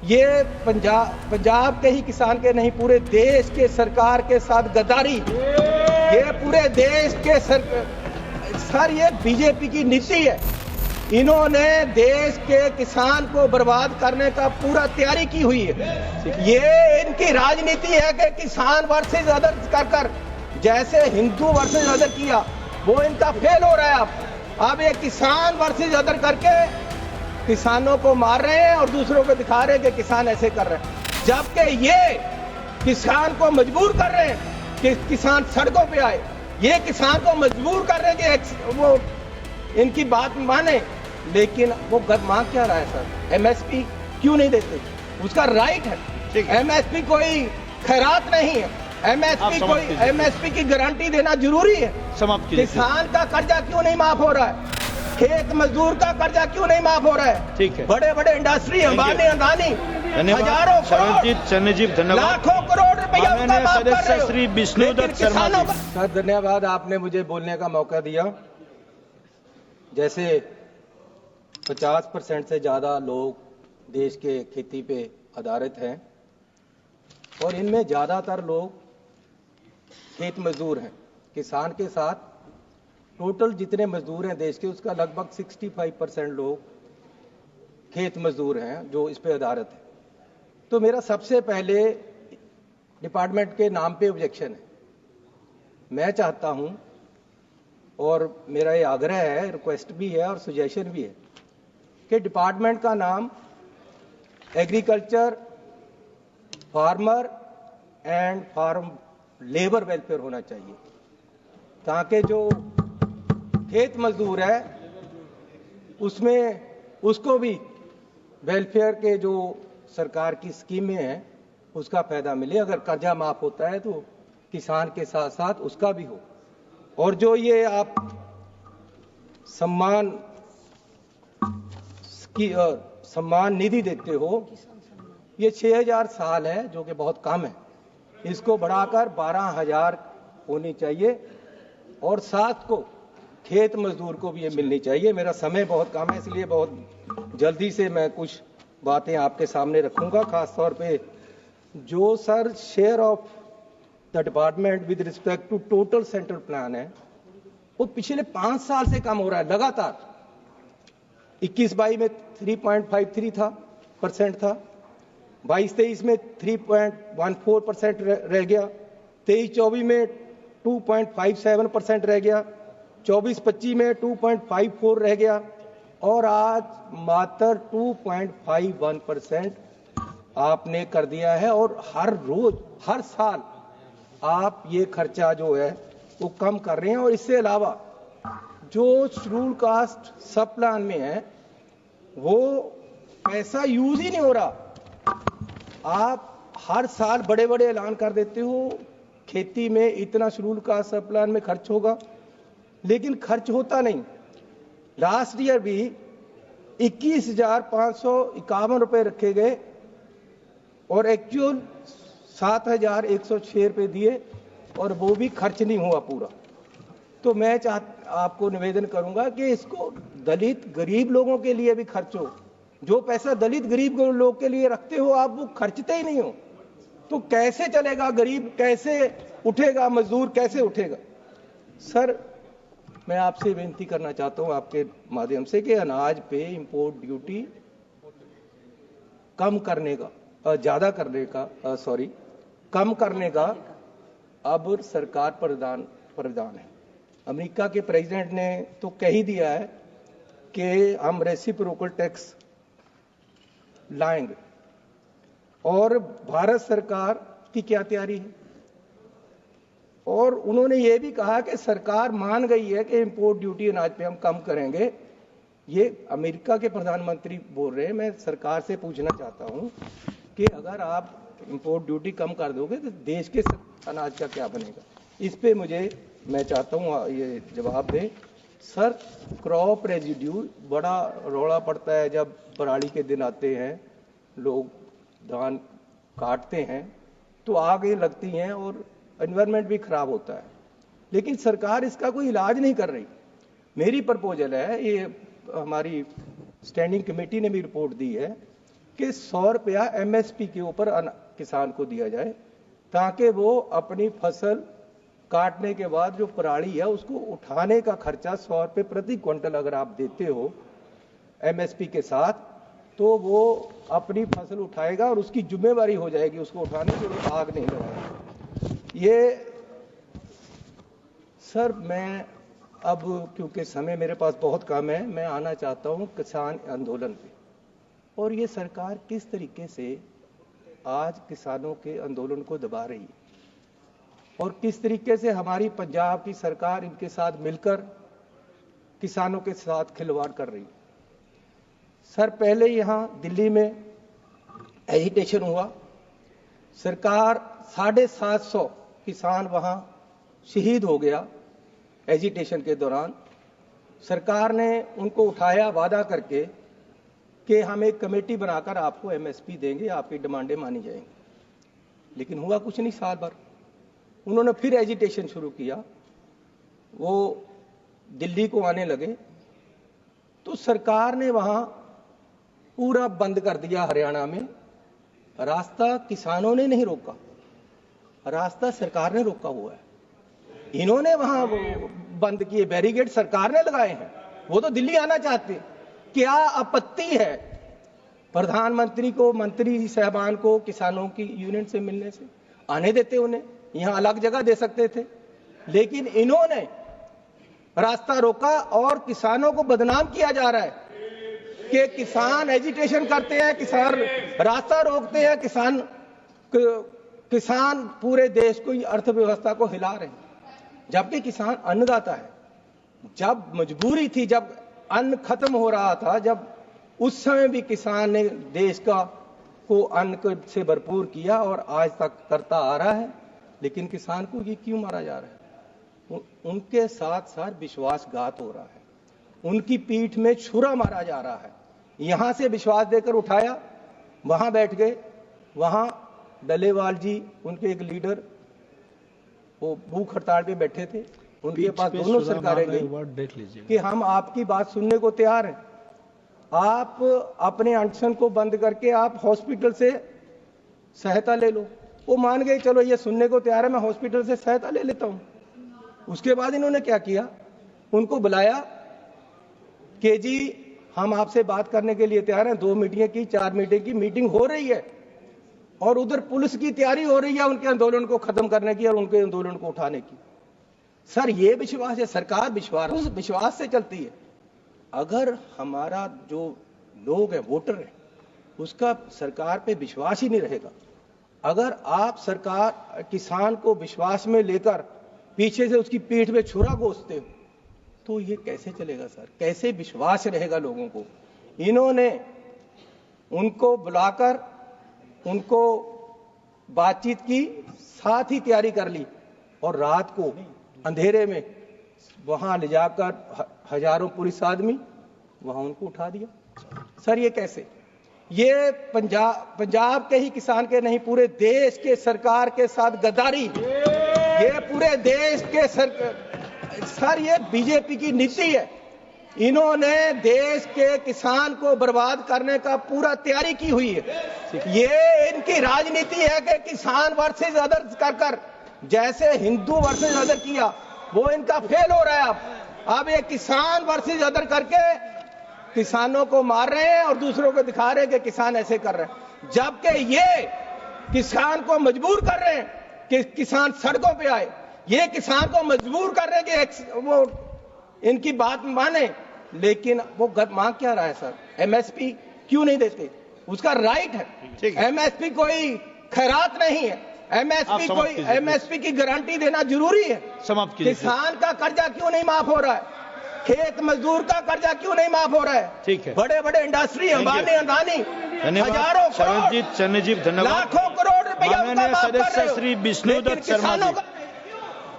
ये पंजाब के ही किसान के नहीं, पूरे देश के सरकार के साथ गद्दारी, ये पूरे देश के सर ये बीजेपी की नीति है। इन्होंने देश के किसान को बर्बाद करने का पूरा तैयारी की हुई है। ये इनकी राजनीति है कि किसान वर्सेस अदर कर जैसे हिंदू वर्सेस अदर किया, वो इनका फेल हो रहा है। अब ये किसान वर्सेस अदर करके किसानों को मार रहे हैं और दूसरों को दिखा रहे हैं कि किसान ऐसे कर रहे हैं, जबकि ये किसान को मजबूर कर रहे हैं कि किसान सड़कों पे आए। ये किसान को मजबूर कर रहे हैं कि वो इनकी बात माने, लेकिन वो मांग क्या रहा है सर? एमएसपी क्यों नहीं देते? उसका राइट है। एमएसपी कोई खैरात नहीं है। एमएसपी की गारंटी देना जरूरी है। किसान का कर्जा क्यों नहीं माफ हो रहा है? खेत मजदूर का कर्जा क्यों नहीं माफ हो रहा है? ठीक है। बड़े बड़े इंडस्ट्री, अंबानी, अदानी हजारों करोड़, लाखों करोड़ रुपया उनका माफ कर रहे हो। श्री विष्णुदत्त शर्मा जी। सर धन्यवाद, आपने मुझे बोलने का मौका दिया। जैसे 50% से ज्यादा लोग देश के खेती पे आधारित हैं और इनमें ज्यादातर लोग खेत मजदूर हैं। किसान के साथ टोटल जितने मजदूर हैं देश के, उसका लगभग 65% लोग खेत मजदूर हैं जो इस पे आधारित है। तो मेरा सबसे पहले डिपार्टमेंट के नाम पे ऑब्जेक्शन है। मैं चाहता हूं और मेरा ये आग्रह है, रिक्वेस्ट भी है और सजेशन भी है कि डिपार्टमेंट का नाम agriculture farmer and farm labour welfare होना चाहिए, ताकि जो खेत मजदूर है उसमें उसको भी वेलफेयर के जो सरकार की स्कीमें हैं उसका फायदा मिले। अगर कर्जा माफ होता है तो किसान के साथ साथ उसका भी हो। और जो ये आप सम्मान निधि देते हो, ये 6000 साल है जो कि बहुत कम है। इसको बढ़ाकर 12000 होनी चाहिए और साथ को खेत मजदूर को भी ये मिलनी चाहिए। मेरा समय बहुत कम है, इसलिए बहुत जल्दी से मैं कुछ बातें आपके सामने रखूंगा। खास तौर पे जो sir share of the department with respect to total central plan है, वो पिछले 5 साल से कम हो रहा है लगातार। 21-22 में 3.53 परसेंट था, 22-23 में 3.14% रह गया, 23-24 में 2.57% रह गया, 24-25 में 2.54 रह गया और आज मात्र 2.51% आपने कर दिया है। और हर रोज हर साल आप ये खर्चा जो है वो कम कर रहे हैं। और इससे अलावा जो शेड्यूल कास्ट सब प्लान में है वो पैसा यूज ही नहीं हो रहा। आप हर साल बड़े बड़े ऐलान कर देते हो खेती में इतना शेड्यूल कास्ट सब प्लान में खर्च होगा, लेकिन खर्च होता नहीं। लास्ट ईयर भी 21,551 रुपए रखे गए और एक्चुअल 7,106 रुपए दिए और वो भी खर्च नहीं हुआ पूरा। तो मैं आपको निवेदन करूंगा कि इसको दलित गरीब लोगों के लिए भी खर्च हो। जो पैसा दलित गरीब लोग के लिए रखते हो आप, वो खर्चते ही नहीं हो, तो कैसे चलेगा? गरीब कैसे उठेगा? मजदूर कैसे उठेगा? सर मैं आपसे विनती करना चाहता हूं आपके माध्यम से कि अनाज पे इंपोर्ट ड्यूटी कम करने का कम करने का अब सरकार प्रावधान है। अमेरिका के प्रेसिडेंट ने तो कह ही दिया है कि हम रेसिप्रोकल टैक्स लाएंगे। और भारत सरकार की क्या तैयारी है? और उन्होंने ये भी कहा कि सरकार मान गई है कि इंपोर्ट ड्यूटी अनाज पे हम कम करेंगे। ये अमेरिका के प्रधानमंत्री बोल रहे हैं। मैं सरकार से पूछना चाहता हूं कि अगर आप इंपोर्ट ड्यूटी कम कर दोगे तो देश के अनाज का क्या बनेगा? इस पे मैं चाहता हूं ये जवाब दें। सर क्रॉप रेजिड्यू बड़ा रौला पड़ता है जब पराली के दिन आते हैं, लोग धान काटते हैं तो आग लगती हैं और एनवायरनमेंट भी खराब होता है, लेकिन सरकार इसका कोई इलाज नहीं कर रही। मेरी प्रपोजल है, ये हमारी स्टैंडिंग कमेटी ने भी रिपोर्ट दी है कि 100 रुपया MSP के ऊपर किसान को दिया जाए, ताकि वो अपनी फसल काटने के बाद जो पराली है उसको उठाने का खर्चा 100 रुपये प्रति क्विंटल अगर आप देते हो MSP के साथ, तो वो अपनी फसल उठाएगा और उसकी जिम्मेवारी हो जाएगी उसको उठाने के लिए, आग नहीं लगाएगा। ये सर मैं अब क्योंकि समय मेरे पास बहुत कम है, मैं आना चाहता हूँ किसान आंदोलन पे, और ये सरकार किस तरीके से आज किसानों के आंदोलन को दबा रही है और किस तरीके से हमारी पंजाब की सरकार इनके साथ मिलकर किसानों के साथ खिलवाड़ कर रही है। सर पहले यहाँ दिल्ली में एजिटेशन हुआ, सरकार 750 किसान वहाँ शहीद हो गया एजिटेशन के दौरान। सरकार ने उनको उठाया वादा करके कि हम एक कमेटी बनाकर आपको MSP देंगे, आपकी डिमांडें मानी जाएंगी, लेकिन हुआ कुछ नहीं। साल भर उन्होंने फिर एजिटेशन शुरू किया, वो दिल्ली को आने लगे, तो सरकार ने वहां पूरा बंद कर दिया। हरियाणा में रास्ता किसानों ने नहीं रोका, रास्ता सरकार ने रोका हुआ है। इन्होंने वहां बंद किए, बैरिकेड सरकार ने लगाए हैं। वो तो दिल्ली आना चाहते हैं। क्या आपत्ति है प्रधानमंत्री को, मंत्री साहबान को किसानों की यूनियन से मिलने से? आने देते उन्हें, यहां अलग जगह दे सकते थे, लेकिन इन्होंने रास्ता रोका और किसानों को बदनाम किया जा रहा है कि किसान एजिटेशन करते हैं, किसान रास्ता रोकते हैं, किसान पूरे देश को, अर्थव्यवस्था को हिला रहे हैं, जबकि किसान अन्नदाता है। जब मजबूरी थी, जब अन्न खत्म हो रहा था, जब उस समय भी किसान ने देश को अन्न से भरपूर किया और आज तक करता आ रहा है। लेकिन किसान को ये क्यों मारा जा रहा है? उनके साथ साथ विश्वासघात हो रहा है, उनकी पीठ में छुरा मारा जा रहा है। यहां से विश्वास देकर उठाया, वहां बैठ गए, वहां डलेवाल जी उनके एक लीडर वो भूख हड़ताल पे बैठे थे, उनके पास दोनों सरकारें गई कि हम आपकी बात सुनने को तैयार हैं, आप अपने अनशन को बंद करके आप हॉस्पिटल से सहायता ले लो। वो मान गए, चलो ये सुनने को तैयार है, मैं हॉस्पिटल से सहायता ले लेता हूं। उसके बाद इन्होंने क्या किया, उनको बुलाया कि जी हम आपसे बात करने के लिए तैयार हैं। 2 मीटिंग की, 4 मीटिंग की मीटिंग हो रही है और उधर पुलिस की तैयारी हो रही है उनके आंदोलन को खत्म करने की और उनके आंदोलन को उठाने की। सर ये विश्वास है, सरकार विश्वास से चलती है। अगर हमारा जो लोग है, वोटर है, उसका सरकार पे विश्वास ही नहीं रहेगा, अगर आप सरकार किसान को विश्वास में लेकर पीछे से उसकी पीठ में छुरा घोंसते हो, तो ये कैसे चलेगा सर? कैसे विश्वास रहेगा लोगों को? इन्होंने उनको बुलाकर उनको बातचीत की, साथ ही तैयारी कर ली और रात को अंधेरे में वहां ले जाकर हजारों पुलिस आदमी वहां उनको उठा दिया। सर ये कैसे? ये पंजाब के ही किसान के नहीं, पूरे देश के सरकार के साथ गद्दारी, ये पूरे देश के सर ये बीजेपी की नीति है। इन्होंने देश के किसान को बर्बाद करने का पूरा तैयारी की हुई है। ये इनकी राजनीति है कि किसान वर्सेस अदर कर जैसे हिंदू वर्सेस अदर किया, वो इनका फेल हो रहा है। अब ये किसान वर्सेस अदर करके किसानों को मार रहे हैं और दूसरों को दिखा रहे हैं कि किसान ऐसे कर रहे हैं, जबकि ये किसान को मजबूर कर रहे हैं कि किसान सड़कों पे आए। ये किसान को मजबूर कर रहे हैं कि वो इनकी बात माने, लेकिन वो मांग क्या रहा है सर? MSP क्यों नहीं देते? उसका राइट है। MSP कोई खैरात नहीं है। MSP की गारंटी देना जरूरी है। किसान का कर्जा क्यों नहीं माफ हो रहा है? खेत मजदूर का कर्जा क्यों नहीं माफ हो रहा है? ठीक है, बड़े बड़े इंडस्ट्री, अंबानी, अदानी हजारों करोड़, चरणजीव धन्यवाद। लाखों करोड़ रुपया सदस्य श्री विष्णुदत्त शर्मा जी।